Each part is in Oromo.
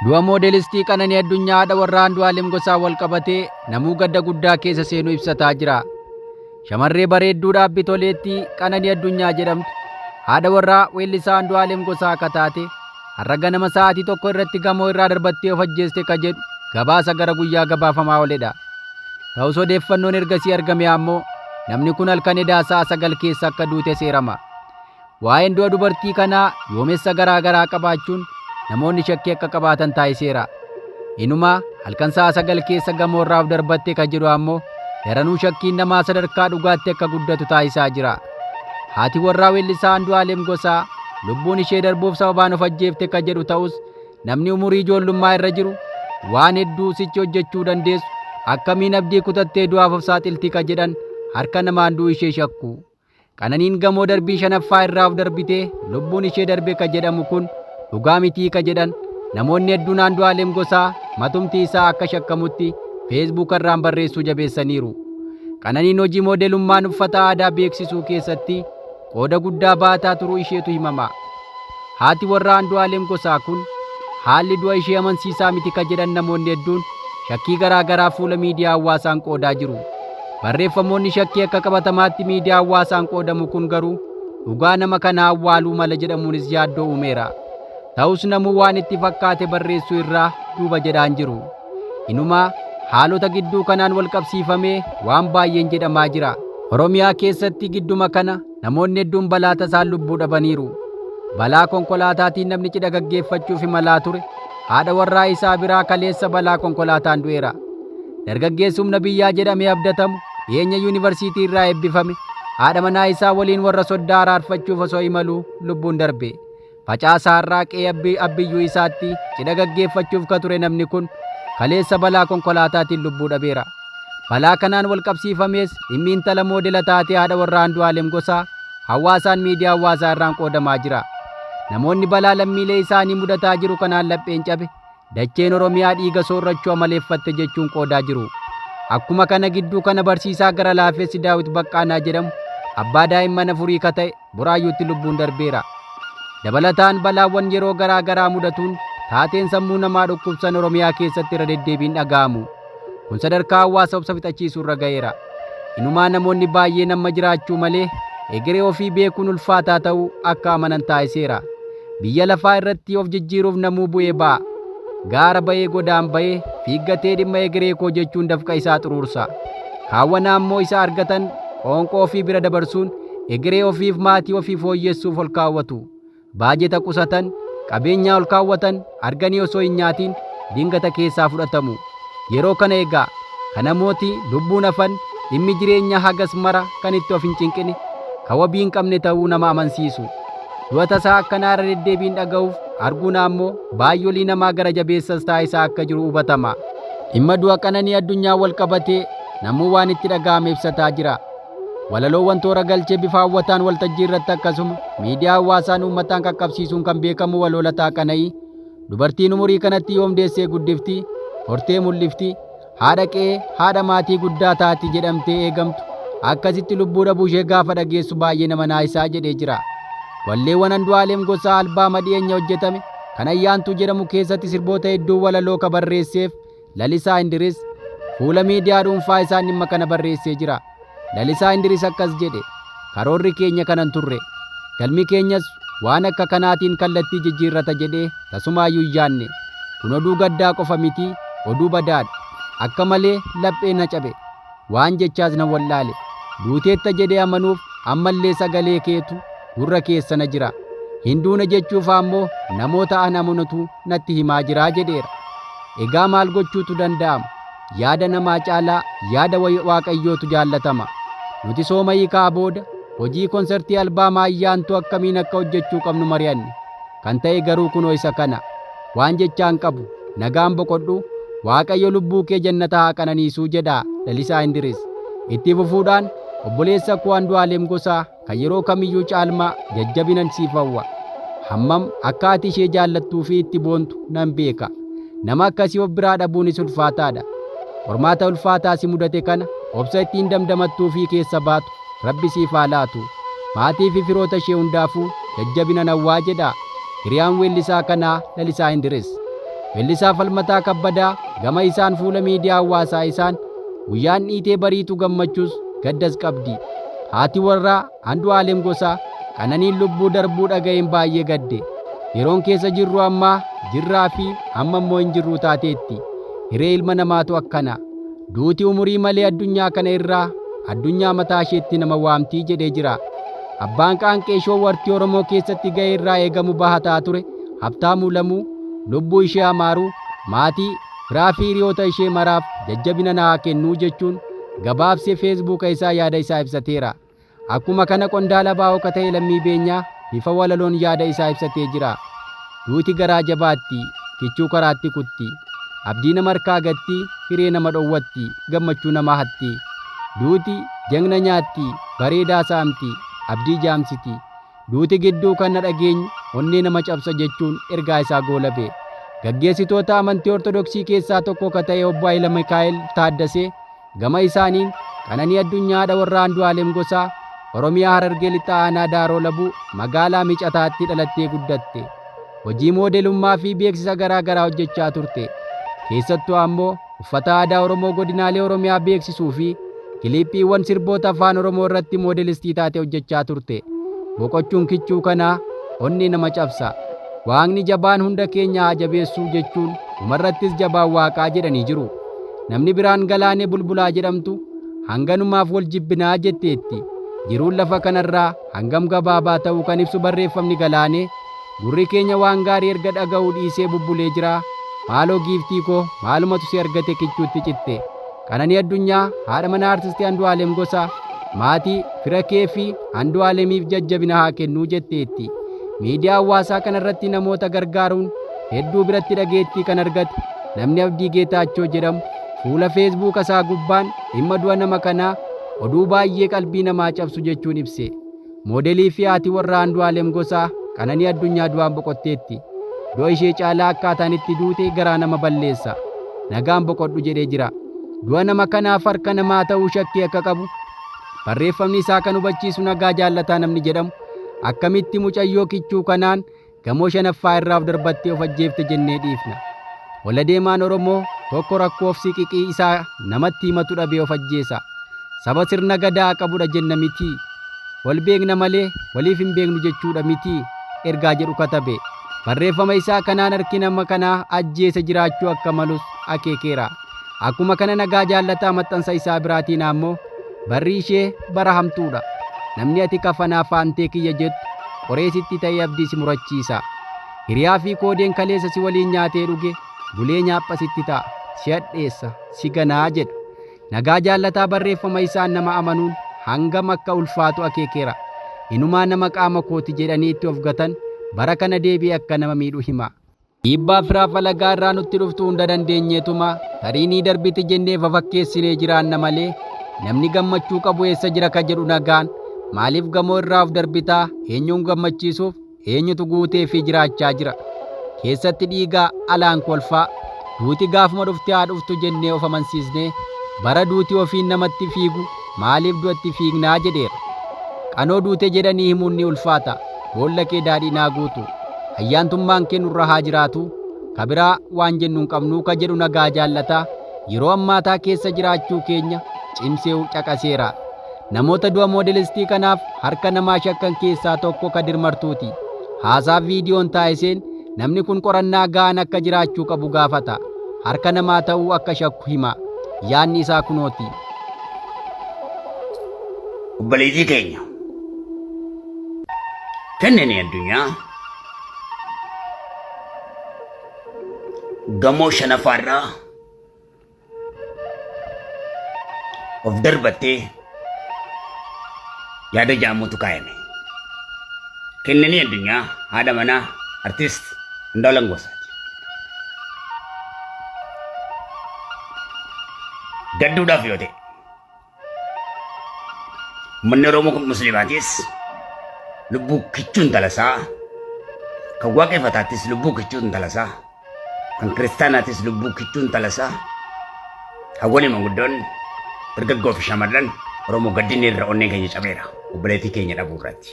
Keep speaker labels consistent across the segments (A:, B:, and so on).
A: Du'a moodelistii Qananii Addunyaa haadha warraa Andu'aalem Gosaa wal qabatee namuu gadda guddaa keessa seenuu ibsataa jira. Shamarree bareedduu dhaabbii toleettii Qananii Addunyaa jedhamtu haadha warraa weellisaa Andu'aalem Gosaa akka taate har'a ganama sa'aatii tokko irratti gamoo irraa darbattee of ajjeeste ka jedhu gabaasa gara guyyaa gabaafamaa ooledha. Ta'us odeeffannoon ergasii argame ammoo namni kun halkan edaa sa'a 9 keessa akka duute seerama. Waa'een du'a dubartii kanaa yoomessa garaa garaa qabaachuun namoonni shakkii akka qabaatan taasiseera. Inumaa halkan sa'a 9 keessa gamoo irraa of darbatte ka jedhu ammoo daranuu shakkiin namaa sadarkaa dhugaatti akka guddatu taasisaa jira. Haati warraa weellisaa Andu'aalem Gosaa lubbuun ishee darbuuf sababaan of ajjeefte ka jedhu ta'us namni umurii ijoollummaa irra jiru waan hedduu sichi hojjechuu dandeessu akkamiin abdii kutattee du'aaf of saaxilti ka jedhan harka namaan du'u ishee shakku. Qananiin gamoo darbii 5ffaa irraa of darbitee lubbuun ishee darbe ka jedhamu kun dhugaa mitii ka jedhan namoonni hedduun Andu'aalem Gosaa matumti isaa akka shakkamutti feesbuuk irraan barreessuu jabeessaniiru. Qananiin hojii moodelummaan uffata aadaa beeksisuu keessatti qooda guddaa baataa turuu isheetu himama. Haati warraa Andu'aalem Gosaa kun haalli du'a ishee amansiisaa miti ka jedhan namoonni hedduun shakkii garaa garaa fuula miidiyaa hawaasaan qoodaa jiru. Barreeffamoonni shakkii akka qabatamaatti miidiyaa hawaasaan qoodamu kun garuu dhugaa nama kanaa awwaaluu mala jedhamuunis yaaddoo uumeera. Ta'us namuu waan itti fakkaate barreessuu irraa duuba jedhaan jiru. Inumaa haalota gidduu kanaan wal qabsiifamee waan baay'een jedhamaa jira. Oromiyaa keessatti gidduma kana namoonni hedduun balaa tasaan lubbuu dhabaniiru. Balaa konkolaataatiin namni cidha gaggeeffachuuf imalaa ture haadha warraa isaa biraa kaleessa balaa konkolaataan du'eera. Dargaggeessi humna biyyaa jedhamee abdatamu dhiyeenya yuunivarsiitii irraa eebbifame haadha manaa isaa waliin warra soddaa araarfachuuf osoo imaluu lubbuun darbe. Facaasaa Harraaqee abbiyyuu isaatti cidha gaggeeffachuuf ka ture namni kun kaleessa balaa konkolaataatiin lubbuu dhabeera. Balaa kanaan wal qabsiifamees dhimmi intala moodela taatee haadha warraa Andu'aalem Gosaa hawaasaan miidiyaa hawaasaa irraan qoodamaa jira. Namoonni balaa lammiilee isaanii mudataa jiru kanaan lapheen cabe dacheen Oromiyaa dhiiga soorrachuu amaleeffatte jechuun qoodaa jiru. Akkuma kana gidduu kana barsiisaa gara laafessi Daawit Baqqaanaa jedhamu abbaa daa'imman 4 ka ta'e Buraayyuutti lubbuun darbeera. Dabalataan balaawwan yeroo garaa garaa mudatuun taateen sammuu namaa dhukkubsan Oromiyaa keessatti irra deddeebiin dhaga'amu. Kun sadarkaa hawaasa obsa fixachiisuu irra ga'eera. Inumaa namoonni baay'een amma jiraachuu malee egeree ofii beekuun ulfaataa ta'uu akka amanan taasiseera. Biyya lafaa irratti of jijjiiruuf namuu bu'ee ba'a. Gaara ba'ee godaan ba'ee fiiggatee dhimma egeree koo jechuun dafqa isaa xuruursa. Kaawwana ammoo isa argatan qoonqoo ofii bira dabarsuun egeree ofiif maatii ofii fooyyessuuf ol kaawwatu. Baajeta qusatan qabeenyaa ol kaawwatan arganii osoo hin nyaatiin dingata keessaa fudhatamu. Yeroo kana egaa kana mootii lubbuun hafan dhimmi jireenya hagas mara kan itti of hin cinqine ka wabii hin qabne ta'uu nama amansiisu. Du'a tasaa akkanaa irra deddeebiin dhaga'uuf arguun ammoo baay'olii namaa gara jabeessas taasisaa akka jiru hubatama. Dhimma du'a Qananii Addunyaa wal qabatee namuu waan itti dhaga'ame ibsataa jira. Walaloowwan toora galchee bifa hawwataan waltajjii irratti akkasuma miidiyaa hawaasaan uummataan qaqqabsiisuun kan beekamu waloolataa Qananii dubartiin umurii kanatti yoom deessee guddifti hortee mul'ifti haadha qe'ee haadha maatii guddaa taati jedhamtee eegamtu akkasitti lubbuu dhabuu ishee gaafa dhageessu baay'ee nama naayisaa jedhee jira. Walleewwan Andu'aalem Gosaa albaama dhiyeenya hojjetame kan Ayyaantuu jedhamu keessatti sirboota hedduu walaloo ka barreesseef Lalisaa Indiris fuula miidiyaa dhuunfaa isaan dhimma kana barreessee jira. Lalisaa Indiris akkas jedhe karoorri keenya kanan turre galmi keenyas waan akka kanaatiin kallattii jijjiirrata jedhee tasumaayyuu hin yaanne kun oduu gaddaa qofa miti oduu badaadha akka malee laphee na cabe waan jechaas na wallaale duuteetta jedhee amanuuf ammallee sagalee keetu gurra keessa na jira hinduuna jechuuf ammoo namoota an amanatu natti himaa jiraa jedheera. Egaa maal gochuutu danda'ama? Yaada namaa caalaa yaada waaqayyootu jaallatama. Nuti sooma hiikaa booda hojii konsertii albaamaa Ayyaantuu akkamiin akka hojjechuu qabnu mari'anne. Kan ta'e garuu kunoo isa kana. Waan jechaan qabu nagaan boqodhu Waaqayyo lubbuu kee jannata haa qananiisuu jedhaa Lalisaa Indiris. Itti fufuudhaan obboleessa koo Andu'aalem Gosaa kan yeroo kamiyyuu caalmaa jajjabinan siif hawwa. Hammam akka ati ishee jaallattuu fi itti boontu nan beeka. Nama akkasii of biraa dhabuunis ulfaataadha. Qormaata ulfaataa si mudate kana obsa ittiin damdamattuu fi keessa baatu Rabbi siif haa laatu. Maatii fi firoota ishee hundaafuu jajjabinan hawwaa jedhaa hiriyaan weellisaa kanaa Lalisaa Indiris. Weellisaa Falmataa Kabbadaa gama isaan fuula miidiyaa hawaasaa isaan guyyaan dhiitee bariitu gammachuus gaddas qabdi. Haati warraa Andu'aalem Gosaa Qananiin lubbuu darbuu dhaga'een baay'ee gadde. Yeroon keessa jirru ammaa jirraa fi amma immoo hin jirru taateetti. Hiree ilma namaatu akkana. Duuti umurii malee addunyaa kana irraa addunyaa mataa isheetti nama waamtii jedhee jira. Abbaan qaanqee shoowartii Oromoo keessatti ga'ee irraa eegamu bahataa ture Habtaamuu Lamuu lubbuu ishee amaaruu maatii firaa fi hiriyoota ishee maraaf jajjabina naa kennuu jechuun gabaabsee feesbuuka isaa yaada isaa ibsateera. Akkuma kana qondaala baa'oo ta'e Lammii Beenyaa bifa walaloon yaada isaa ibsatee jira. Duuti garaa jabaatti, kichuu karaatti kutti, abdii nama harkaa gatti, hiree nama dhowwatti, gammachuu nama hatti. Duuti jagna nyaatti, bareedaa saamti, abdii jaamsiti. Duuti gidduu kan na dhageenyu onnee nama cabsa jechuun ergaa isaa goolabe. Gaggeessitoota amantii Ortodoksii keessaa tokko ta'e obbo Hayila Mikaa'el Taaddasee gama isaaniin Qananii Addunyaa warra Andu'aalem Gosaa Oromiyaa Harargee Lixaa Aanaa Daaroo Labuu magaalaa Micataatti dhalattee guddatte. Hojii moodelummaa fi beeksisa garaa garaa hojjechaa turte. Keessattuu ammoo uffata aadaa Oromoo godinaalee Oromiyaa beeksisuu fi kiliippiiwwan sirboota afaan Oromoo irratti moodelistii taate hojjechaa turte. Boqochuun kichuu kanaa onnee nama cabsa. Waaqni jabaan hunda keenya haa jabeessuu jechuun dhumarrattis jabaan Waaqaa jedhanii jiru. Namni biraan Galaanee Bulbulaa jedhamtu hanganumaaf wal jibbinaa jetteetti. Jiruun lafa kanarraa hangam gabaabaa ta'uu kan ibsu barreeffamni Galaanee gurri keenya waan gaarii erga dhaga'uu dhiisee bubbulee jira. Maaloo giiftii koo maalumatu si argate kichuutti citte. Qananii Addunyaa haadha manaa artistii Andu'aalem Gosaa maatii fira kee fi Andu'aalemiif jajjabina haa kennuu jetteetti. Miidiyaa hawaasaa kanarratti namoota gargaaruun hedduu biratti dhageettii kan argate namni Abdii Geetaachoo jedhamu fuula feesbuuka isaa gubbaan dhimma du'a nama kanaa oduu baay'ee qalbii namaa cabsu jechuun ibse. Moodelii fi haati warra Andu'aalem Gosaa Qananii Addunyaa du'aan boqotteetti. Du'a ishee caalaa akkaataan itti duute garaa nama balleessa. Nagaan boqodhu jedhee jira. Du'a nama kanaaf harka namaa ta'uu shakkii akka qabu barreeffamni isaa kan hubachiisu Nagaa Jaallataa namni jedhamu akkamitti mucayyoo kichuu kanaan gamoo shanaffaa irraa of darbattee of ajjeefte jennee dhiifna. Wala deemaan Oromoo tokko rakkoof siqiqii isaa namatti himatu dhabee of ajjeesa. Saba sirna gadaa qabudha jenna miti. Wal beekna malee waliif hin beeknu jechuudha miti. Ergaa jedhu katabe. Barreeffama isaa kanaan harki nama kanaa ajjeesa jiraachuu akka malus akeekeera. Akkuma kana Nagaa Jaallataa maxxansa isaa biraatiin ammoo barri ishee bara hamtuudha. Namni ati kafanaa faantee kiyya jettu qoreesitti ta'ee abdii si murachiisa. Hiriyaa fi koodeen kaleessa si waliin nyaatee dhuge bulee nyaaphasitti ta'a. Si hadheessa si ganaa jedha. Nagaa Jaallataa barreeffama isaan nama amanuun hangam akka ulfaatu akeekeera. Inumaa nama qaama kooti jedhanii itti of gatan bara kana deebi'ee akka nama miidhu hima. Dhiibbaa firaa falagaa irraa nutti dhuftu hunda dandeenyeetuma tarii ni darbiti jennee fafakkeessinee jiraanna malee namni gammachuu qabu eessa jira ka jedhu Nagaan maaliif gamoo irraa of darbitaa eenyuun gammachiisuuf eenyutu guutee fi jiraachaa jira. Keessatti dhiigaa alaan kolfaa duuti gaafuma dhufte haa dhuftu jennee of amansiisnee bara duuti ofiin namatti fiigu maaliif du'atti fiignaa jedheera. Qanoo duute jedhanii himuun ni ulfaata. Boolla kee daadhii naa guutu. Ayyaantummaan kee nurra haa jiraatu. Kabiraa waan jennu hin qabnuu ka jedhu Nagaa Jaallataa yeroo ammaataa keessa jiraachuu keenya cimsee caqaseera. Namoota du'a moodelistii kanaaf harka namaa shakkan keessaa tokko Kadir Martuuti. Haasaa viidiyoon taasiseen namni kun qorannaa ga'aan akka jiraachuu qabu gaafata. Harka namaa ta'uu akka shakku hima. Yaanni isaa kunooti.
B: Obboleettii keenya Qananii Addunyaa gamoo shanaffaarraa of darbattee yaada jaamutu kaayame. Qananii Addunyaa haadha manaa artist Andu'aalem Gosaati. Gadduudhaaf yoo ta'e manni Oromoo Musliimaatis lubbuu kichuun talasaa, kan waaqeffataattis lubbuu kichuun talasaa, kan kiristaanaatis lubbuu kichuun talasaa, hawwanii manguddoon dargaggoo fi shamarran Oromoo gaddinni irra onneen keenya cabeera obboleettii keenya dhabuu irratti.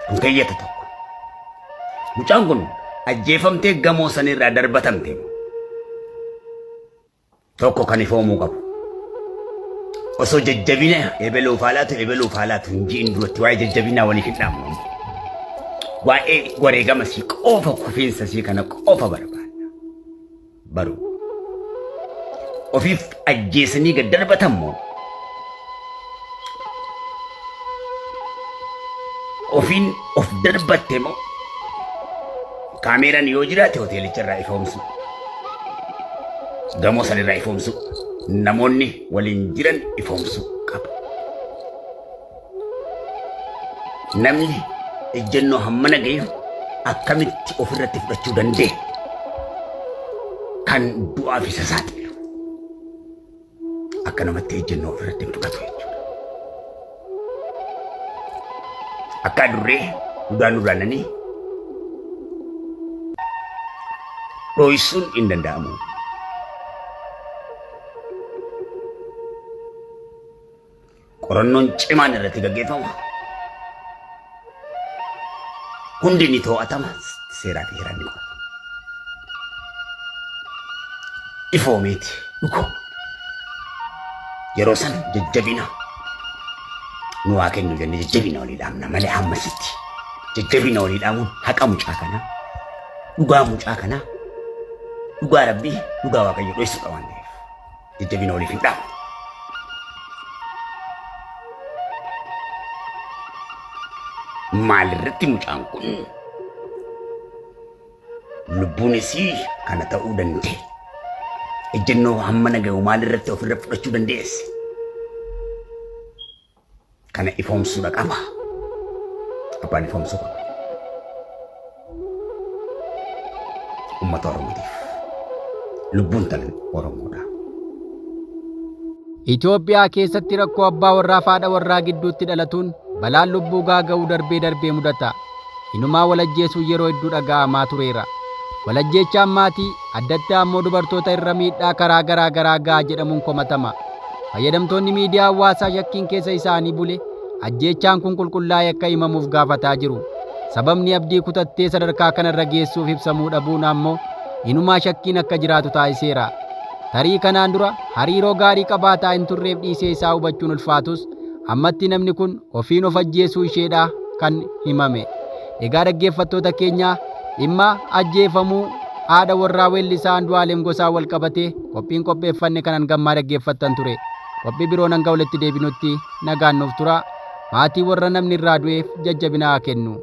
B: Kun keeyyata tokko. Mucaan kun ajjeefamtee gamoo sanirraa darbatamte tokko kan ifoomuu qabu. Osoo jajjabina ebeluuf haalaatu hin jiin duratti waa'ee jajjabinaa waliif hin dhaamnu. Waa'ee wareegama sii qofa kufiinsa sii kana qofa barbaadna. Baruu ofiif ajjeesanii gad darbatammoo ofiin of darbatte moo kaameeraan yoo jiraate hoteelicharraa ifoomsu gamoo sanirraa ifoomsu namoonni waliin jiran ifoomsu qaba. Namni ejjennoo hammana ga'eef akkamitti ofirratti fudhachuu danda'e kan du'aaf isa saaxilu akka namatti ejjennoo ofirratti hin fudhatu jechuudha. Akka adurree duraananii dhooyisuun hin danda'amu. Qorannoon cimaan irratti gaggeeffama. Hundi ni to'atama, seeraa fi heeraan ni qoratama. Ifoomeeti dhugooma. Yeroo san jajjabina nu waa kennu jenne jajjabina walii dhaamna malee hammasitti. Jajjabina walii dhaamuun haqa mucaa kanaa, dhugaa mucaa kanaa, dhugaa Rabbii, dhugaa Waaqayyo dho'isuu qaban ta'eef jajjabina waliif hin dhaamu. Maalirratti mucaan kun lubbuun isii kana ta'uu danda'e. Ejjennoo hammana ga'u maalirratti ofirra fudhachuu dandeesse. Kana ifoomsuudha qaba. Abbaan ifoomsuu qaba. Uummata Oromootiif lubbuun talan Oromoodha.
A: Itoophiyaa keessatti rakkoo abbaa warraa fi haadha warraa gidduutti dhalatuun balaan lubbuu gaaga'uu darbee mudata. Inumaa walajjeesuu yeroo hedduu dhaga'amaa tureera. Walajjeechaan maatii addatti ammoo dubartoota irra miidhaa karaa garaa ga'a jedhamuun komatama. Fayyadamtoonni miidiyaa hawaasaa shakkiin keessa isaanii bule ajjeechaan kun qulqullaa'ee akka himamuuf gaafataa jiru. Sababni abdii kutattee sadarkaa kanarra geessuuf ibsamuu dhabuun ammoo inumaa shakkiin akka jiraatu taasiseera. Tarii kanaan dura hariiroo gaarii qabaataa hin turreef dhiisee isaa hubachuun ulfaatus ammatti namni kun ofiin of ajjeesuu isheedha kan himame. Egaa dhaggeeffattoota keenya dhimma ajjeefamuu haadha warraa weellisaa Andu'aalem Gosaa wal qabatee qophiin qopheeffanne kanan gammaa dhaggeeffattan ture. Qophii biroon hanga walitti deebinutti nagaan nuuf tura. Maatii warra namni irraa du'eef jajjabina haa kennu.